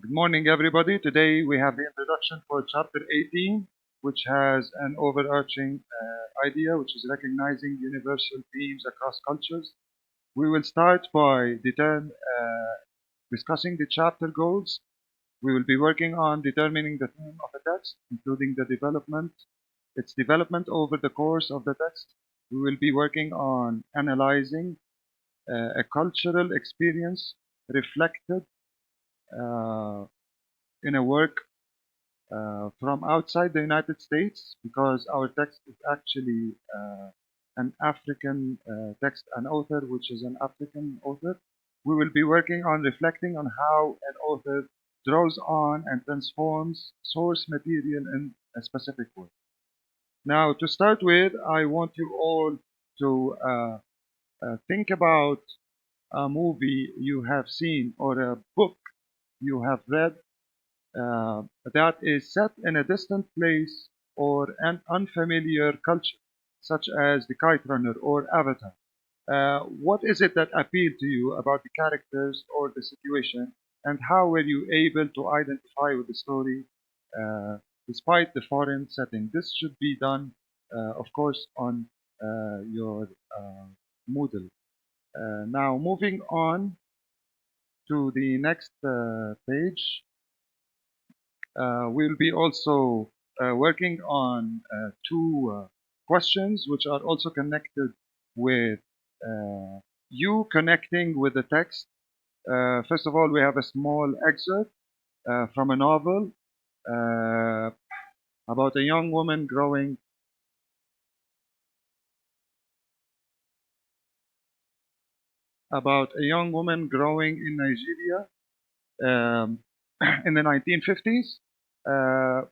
Good morning, everybody. Today we have the introduction for chapter 18, which has an overarching idea, which is recognizing universal themes across cultures. We will start by discussing the chapter goals. We will be working on determining the theme of a text, including its development over the course of the text. We will be working on analyzing a cultural experience reflected uh, in a work from outside the United States, because our text is actually an African text, an author which is an African author. We will be working on reflecting on how an author draws on and transforms source material in a specific way. Now, to start with, I want you all to think about a movie you have seen or a book you have read uh, that is set in a distant place or an unfamiliar culture, such as The Kite Runner or Avatar. What is it that appealed to you about the characters or the situation, and how were you able to identify with the story despite the foreign setting? This should be done, of course, on your Moodle. Now, moving on to the next page. We'll be also working on two questions which are also connected with you connecting with the text. First of all, we have a small excerpt from a novel uh, about a young woman growing in Nigeria um, in the 1950s. Uh,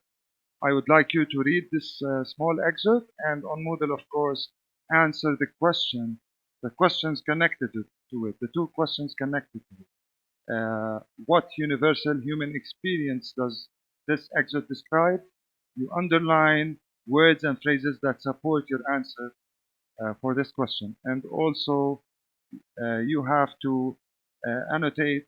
I would like you to read this small excerpt and on Moodle, of course, answer the questions connected to it, the two questions connected to it. What universal human experience does this excerpt describe? You underline words and phrases that support your answer for this question. And also, you have to annotate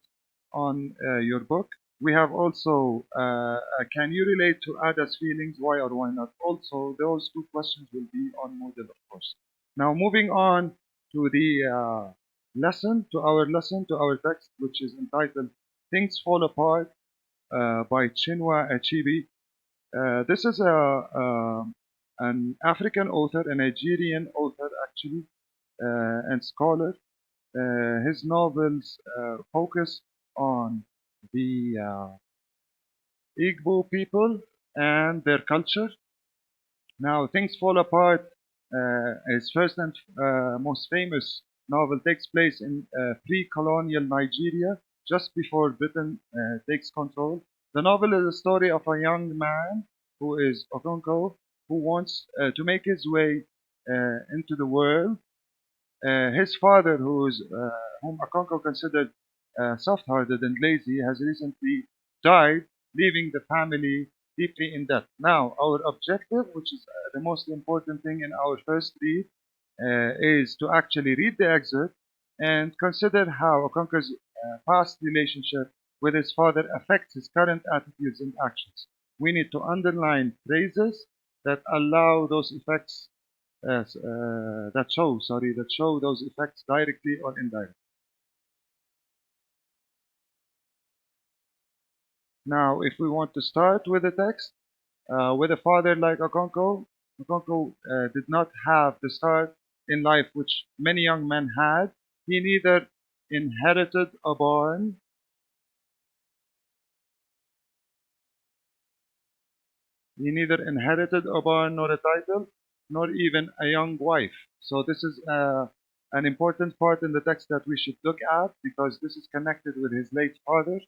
on your book. We have also, can you relate to Ada's feelings? Why or why not? Also, those two questions will be on Moodle, of course. Now, moving on to the to our text, which is entitled Things Fall Apart by Chinua Achebe. This is an African author, a Nigerian author actually, and scholar. His novels focus on the Igbo people and their culture. Now, Things Fall Apart, his first and most famous novel, takes place in pre-colonial Nigeria, just before Britain takes control. The novel is a story of a young man who is Okonko, who wants to make his way into the world. His father, whom Okonko considered soft-hearted and lazy, has recently died, leaving the family deeply in debt. Now, our objective, which is the most important thing in our first read, is to actually read the excerpt and consider how Okonko's past relationship with his father affects his current attitudes and actions. We need to underline phrases that allow those effects that show those effects directly or indirectly. Now, if we want to start with the text, with a father like Okonko, Okonko did not have the start in life which many young men had. He neither inherited a barn, nor a title, nor even a young wife. So this is an important part in the text that we should look at, because this is connected with his late father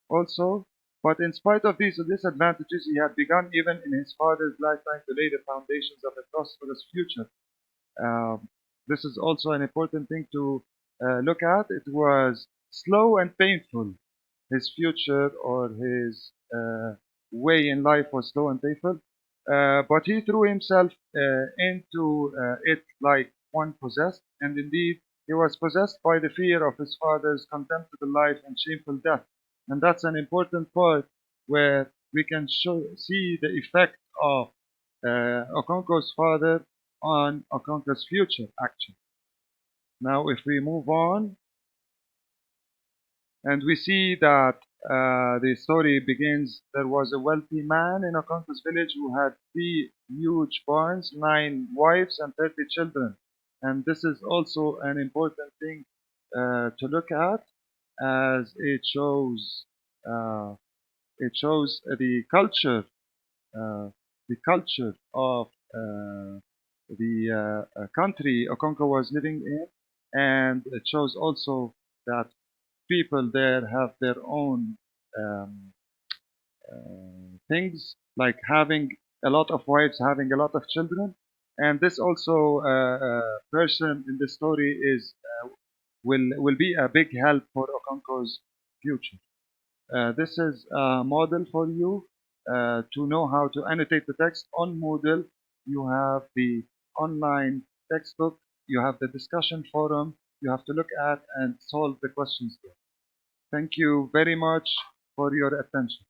also. But in spite of these disadvantages, he had begun even in his father's lifetime to lay the foundations of a prosperous future. This is also an important thing to look at. It was slow and painful. His future or his way in life was slow and painful. But he threw himself into it like one possessed, and indeed he was possessed by the fear of his father's contemptible life and shameful death. And that's an important part where we can see the effect of Okonkwo's father on Okonkwo's future, actually. Now, if we move on, and we see that the story begins. There was a wealthy man in Okonkwo's village who had 3 huge barns, 9 wives, and 30 children. And this is also an important thing to look at, as uh, it shows uh, the culture of the country Okonkwo was living in, and it shows also that people there have their own um, things, like having a lot of wives, having a lot of children. And this also person in the story is will be a big help for Okonkwo's future. This is a model for you to know how to annotate the text. On Moodle, you have the online textbook, you have the discussion forum, you have to look at and solve the questions there. Thank you very much for your attention.